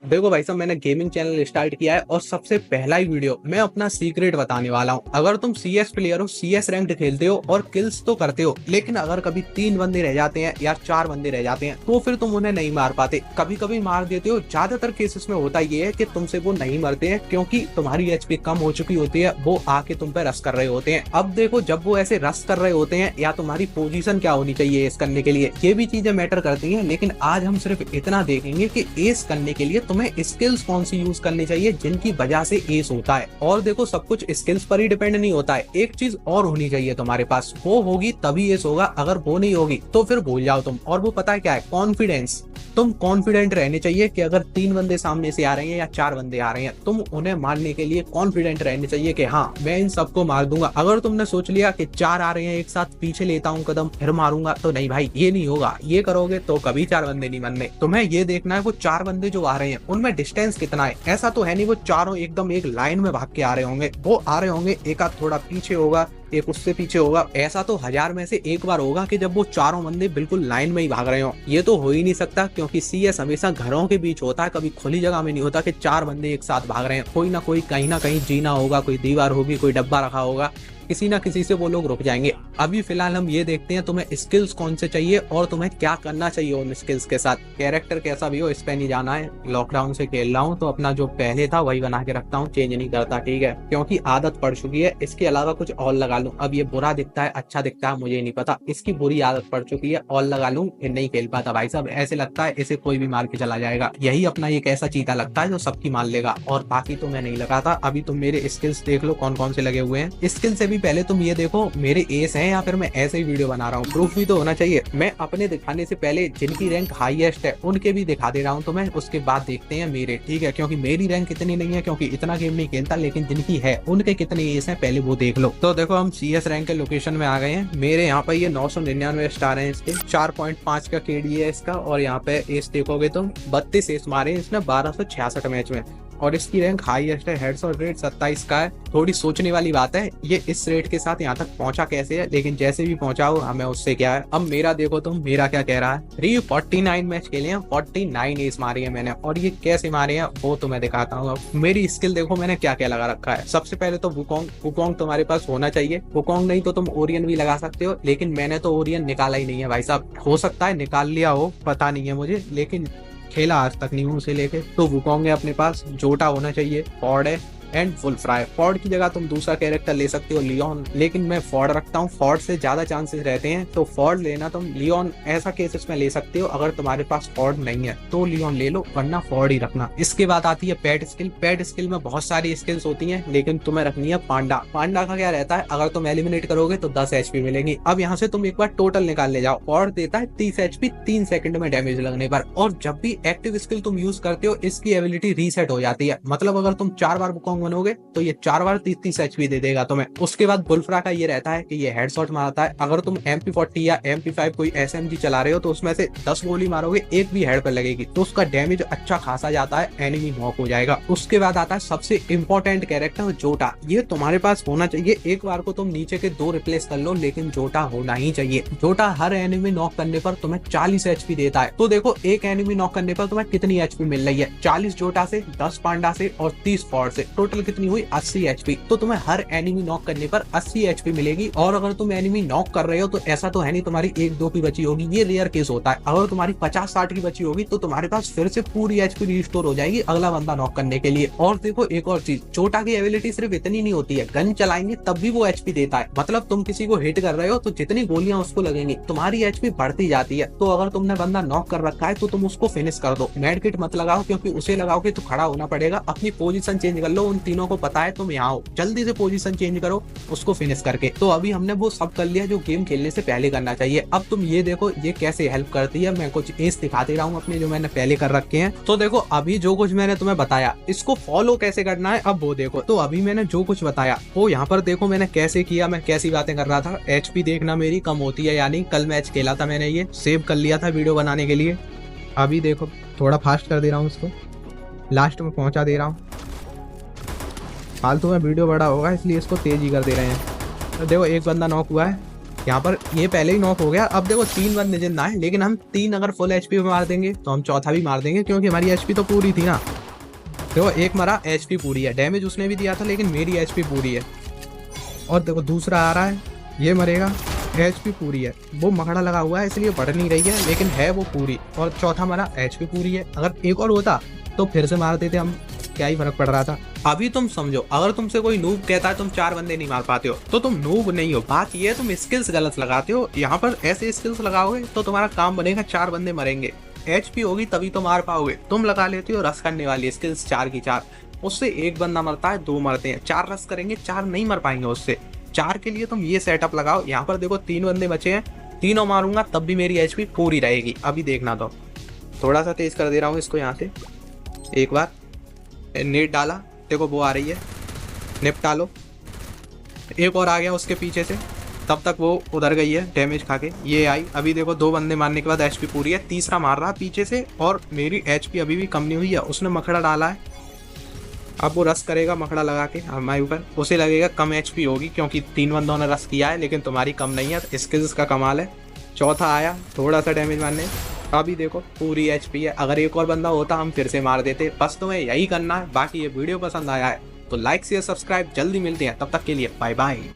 देखो भाई साहब, मैंने गेमिंग चैनल स्टार्ट किया है और सबसे पहला ही वीडियो मैं अपना सीक्रेट बताने वाला हूँ। अगर तुम सीएस प्लेयर हो, सीएस रैंक्ड खेलते हो और किल्स तो करते हो, लेकिन अगर कभी 3 बंदे रह जाते हैं या 4 बंदे रह जाते हैं तो फिर तुम उन्हें नहीं मार पाते। कभी कभी मार देते हो, ज्यादातर केसेस में होता ये है कि तुमसे वो नहीं मरते हैं क्योंकि तुम्हारी एचपी कम हो चुकी होती है। वो आके तुम पे रश कर रहे होते हैं। अब देखो, जब वो ऐसे रश कर रहे होते हैं या तुम्हारी पोजीशन क्या होनी चाहिए एस करने के लिए, ये भी चीजें मैटर करती हैं। लेकिन आज हम सिर्फ इतना देखेंगे कि एस करने के लिए तुम्हें स्किल्स कौन सी यूज करनी चाहिए जिनकी वजह से एस होता है। और देखो, सब कुछ स्किल्स पर ही डिपेंड नहीं होता है, एक चीज और होनी चाहिए तुम्हारे पास, वो होगी तभी एस होगा। अगर वो नहीं होगी तो फिर भूल जाओ तुम। और वो पता है क्या है? कॉन्फिडेंस। तुम कॉन्फिडेंट रहने चाहिए कि अगर 3 बंदे सामने से आ रहे हैं या 4 बंदे आ रहे हैं, तुम उन्हें मारने के लिए कॉन्फिडेंट रहने चाहिए कि हाँ, मैं इन सबको मार दूंगा। अगर तुमने सोच लिया कि 4 आ रहे हैं एक साथ, पीछे लेता हूँ कदम फिर मारूंगा, तो नहीं भाई, ये नहीं होगा। ये करोगे तो कभी 4 बंदे नहीं बनने। तुम्हें ये देखना है वो 4 बंदे जो आ रहे हैं उनमें डिस्टेंस कितना है। ऐसा तो है नहीं वो चारों एकदम एक लाइन में भाग के आ रहे होंगे। वो आ रहे होंगे, एक आध थोड़ा पीछे होगा, एक उससे पीछे होगा। ऐसा तो 1000 में से एक बार होगा कि जब वो चारों बंदे बिल्कुल लाइन में ही भाग रहे हो। ये तो हो ही नहीं सकता क्योंकि सीएस हमेशा घरों के बीच होता है, कभी खुली जगह में नहीं होता कि 4 बंदे एक साथ भाग रहे हैं। कोई ना कोई कहीं ना कहीं जीना होगा, कोई दीवार होगी, कोई डब्बा रखा होगा, किसी ना किसी से वो लोग रुक जाएंगे। अभी फिलहाल हम ये देखते हैं तुम्हें स्किल्स कौन से चाहिए और तुम्हें क्या करना चाहिए उन स्किल्स के साथ। कैरेक्टर कैसा भी हो, इस पे नहीं जाना है। लॉकडाउन से खेल रहा हूँ तो अपना जो पहले था वही बना के रखता हूँ, चेंज नहीं करता, ठीक है, क्योंकि आदत पड़ चुकी है। इसके अलावा कुछ और लगा लूं, अब ये बुरा दिखता है अच्छा दिखता है मुझे नहीं पता, इसकी बुरी आदत पड़ चुकी है। और लगा लूं फिर नहीं खेल पाता भाई साहब। ऐसे लगता है इसे कोई भी मार के चला जाएगा। यही अपना एक ऐसा चीता लगता है जो सबकी मार लेगा। और बाकी तो मैं नहीं लगाता। अभी तुम मेरे स्किल्स देख लो कौन कौन से लगे हुए हैं। स्किल से भी पहले तुम ये देखो मेरे एस हैं या फिर मैं ऐसे ही वीडियो बना रहा हूँ, प्रूफ भी तो होना चाहिए। मैं अपने दिखाने से पहले जिनकी रैंक हाईएस्ट है उनके भी दिखा दे रहा हूँ तुम्हें, उसके बाद देखते हैं मेरे, ठीक है, क्योंकि मेरी रैंक इतनी नहीं है क्योंकि इतना गेम नहीं खेलता, लेकिन जिनकी है उनके कितने एस हैं पहले वो देख लो। तो देखो, हम सीएस रैंक के लोकेशन में आ गए हैं। मेरे यहाँ पे ये 999 स्टार है, इसके 4.5 का केडी है इसका। और यहाँ पे एस देखोगे तुम 32 एस मारे इसने 1266 मैच में। और इसकी रैंक हाईएस्ट है। हेडशॉट रेट 27 का है। थोड़ी सोचने वाली बात है ये इस रेट के साथ यहाँ तक पहुंचा कैसे है, लेकिन जैसे भी पहुंचा हो हमें उससे क्या है। अब मेरा देखो तुम, मेरा क्या कह रहा है। 49 मैच खेले हैं, 49 एस मारे हैं मैंने। और ये कैसे मारे हैं वो तो मैं दिखाता हूँ। अब मेरी स्किल देखो मैंने क्या क्या लगा रखा है। सबसे पहले तो वुकोंग। वुकोंग तुम्हारे पास होना चाहिए। वुकोंग नहीं तो तुम ओरियन भी लगा सकते हो, लेकिन मैंने तो ओरियन निकाला ही नहीं है भाई साहब। हो सकता है निकाल लिया हो, पता नहीं है मुझे, लेकिन खेला आज तक नहीं हूँ उसे लेके। तो वुकोंग है अपने पास, जोटा होना चाहिए, फॉर्ड है एंड फुल फ्राई। फॉर्ड की जगह तुम दूसरा कैरेक्टर ले सकते हो, लियोन, लेकिन मैं फॉर्ड रखता हूँ। फॉर्ड से ज्यादा चांसेस रहते हैं तो फॉर्ड लेना तुम। लियोन ऐसा केसेस में ले सकते हो, अगर तुम्हारे पास फॉर्ड नहीं है तो लियोन ले लो, वरना फॉर्ड ही रखना। इसके बाद आती है पेट स्किल। पेट स्किल में बहुत सारी स्किल्स होती हैं, लेकिन तुम्हें रखनी है पांडा। पांडा का क्या रहता है, अगर तुम एलिमिनेट करोगे तो 10 एचपी मिलेंगी। अब यहाँ से तुम एक बार टोटल निकाल ले जाओ। फॉर्ड देता है 30 एचपी 3 सेकंड में डैमेज लगने पर। और जब भी एक्टिव स्किल तुम यूज करते हो इसकी एबिलिटी रीसेट हो जाती है। मतलब अगर तुम 4 बार वुकोंग बनोगे तो ये 4 बार 30 एचपी दे देगा तुम्हें। उसके बाद बुलफ्रा का ये रहता है कि ये हेडशॉट मारता है। अगर तुम MP40 या MP5 कोई SMG चला रहे हो तो उसमें से 10 गोली मारोगे, एक भी हेड पर लगेगी तो उसका डैमेज अच्छा खासा जाता है, एनिमी नॉक हो जाएगा। उसके बाद आता है सबसे इंपॉर्टेंट कैरेक्टर, जोटा। ये तुम्हारे पास होना चाहिए। एक बार को तुम नीचे के 2 रिप्लेस कर लो, लेकिन जोटा होना ही चाहिए। जोटा हर एनिमी नॉक करने पर तुम्हें 40 एचपी देता है। तो देखो, एक एनिमी नॉक करने पर तुम्हें कितनी एचपी मिल रही है, 40 जोटा से, 10 पांडा से और 30 फॉर्ड से, टोटल कितनी हुई 80 एचपी। तो तुम्हें हर एनिमी नॉक करने पर 80 एचपी मिलेगी। और अगर तुम एनिमी नॉक कर रहे हो तो ऐसा तो है नहीं तुम्हारी 1-2 की बची होगी, ये रेयर केस होता है। अगर तुम्हारी 50-60 की बची होगी तो तुम्हारे पास फिर से पूरी एचपी रिस्टोर हो जाएगी अगला बंदा नॉक करने के लिए। और देखो एक और चीज, जोटा की एबिलिटी सिर्फ इतनी नहीं होती है, गन चलाएंगे तब भी वो एचपी देता है। मतलब तुम किसी को हिट कर रहे हो तो जितनी गोलियां उसको लगेंगी तुम्हारी एचपी बढ़ती जाती है। तो अगर तुमने बंदा नॉक कर रखा है तो तुम उसको फिनिश कर दो। मेड किट मत लगाओ, क्योंकि उसे लगाओगे तो खड़ा होना पड़ेगा। अपनी पोजीशन चेंज कर लो। उन तीनों को पता है तुम यहाँ हो, जल्दी से पोजीशन चेंज करो उसको फिनिश करके। तो अभी हमने वो सब कर लिया जो गेम खेलने से पहले करना चाहिए। अब तुम ये देखो ये कैसे हेल्प करती है। मैं कुछ एस दिखा दे रहा हूँ अपने जो मैंने पहले कर रखे हैं। तो देखो, अभी जो कुछ मैंने तुम्हें बताया इसको फॉलो कैसे करना है अब वो देखो। तो अभी मैंने जो कुछ बताया वो यहाँ पर देखो मैंने कैसे किया, मैं कैसी बातें कर रहा था। एचपी देखना मेरी कम होती है, यानी कल मैच खेला था मैंने, ये सेव कर लिया था वीडियो बनाने के लिए। अभी देखो थोड़ा फास्ट कर दे रहा हूँ उसको, लास्ट में पहुंचा दे रहा हूँ। फालतू में वीडियो बड़ा होगा इसलिए इसको तेज ही कर दे रहे हैं। तो देखो एक बंदा नॉक हुआ है, यहाँ पर ये पहले ही नॉक हो गया। अब देखो 3 बंदे जिंदा है, लेकिन हम 3 अगर फुल एचपी में मार देंगे तो हम चौथा भी मार देंगे, क्योंकि हमारी एचपी तो पूरी थी ना। देखो एक मरा, एचपी पूरी है, डैमेज उसने भी दिया था लेकिन मेरी एचपी पूरी है। और देखो दूसरा आ रहा है, ये मरेगा, एचपी पूरी है। वो मकड़ा लगा हुआ है इसलिए बढ़ नहीं रही है, लेकिन है वो पूरी। और चौथा मरा, एचपी पूरी है। अगर एक और होता तो फिर से मार देते हम, क्या ही फर्क पड़ रहा था। अभी तुम समझो, अगर तुमसे कोई नूब कहता है तुम 4 बंदे नहीं मार पाते हो तो तुम नूब नहीं हो। बात ये है तुम स्किल्स गलत लगाते हो। यहाँ पर ऐसे स्किल्स लगाओगे तो तुम्हारा काम बनेगा, 4 बंदे मरेंगे, एचपी होगी तभी तो मार पाओगे। तुम लगा लेते हो रस करने वाली स्किल्स 4 की 4, उससे एक बंदा मरता है, 2 मरते हैं। 4 रस करेंगे, 4 नहीं मर पाएंगे उससे। 4 के लिए तुम ये सेटअप लगाओ। यहाँ पर देखो 3 बंदे बचे हैं, तीनों मारूंगा तब भी मेरी एचपी पूरी रहेगी। अभी देखना, तो थोड़ा सा तेज कर दे रहा हूँ इसको। यहाँ से एक बार नेट डाला, देखो वो आ रही है, निपटा लो। एक और आ गया उसके पीछे से, तब तक वो उधर गई है डैमेज खा के। ये आई, अभी देखो 2 बंदे मारने के बाद एचपी पूरी है। तीसरा मार रहा पीछे से और मेरी एचपी अभी भी कम नहीं हुई है। उसने मखड़ा डाला है, अब वो रस करेगा मखड़ा लगा के हमारे ऊपर, उसे लगेगा कम एचपी होगी क्योंकि 3 बंदों ने रस किया है, लेकिन तुम्हारी कम नहीं है। स्किल्स का कमाल है। चौथा आया थोड़ा सा डैमेज मारने, अभी देखो पूरी एचपी है। अगर एक और बंदा होता हम फिर से मार देते। बस तुम्हें यही करना है। बाकी ये वीडियो पसंद आया है तो लाइक शेयर सब्सक्राइब, जल्दी मिलते हैं, तब तक के लिए बाय बाय।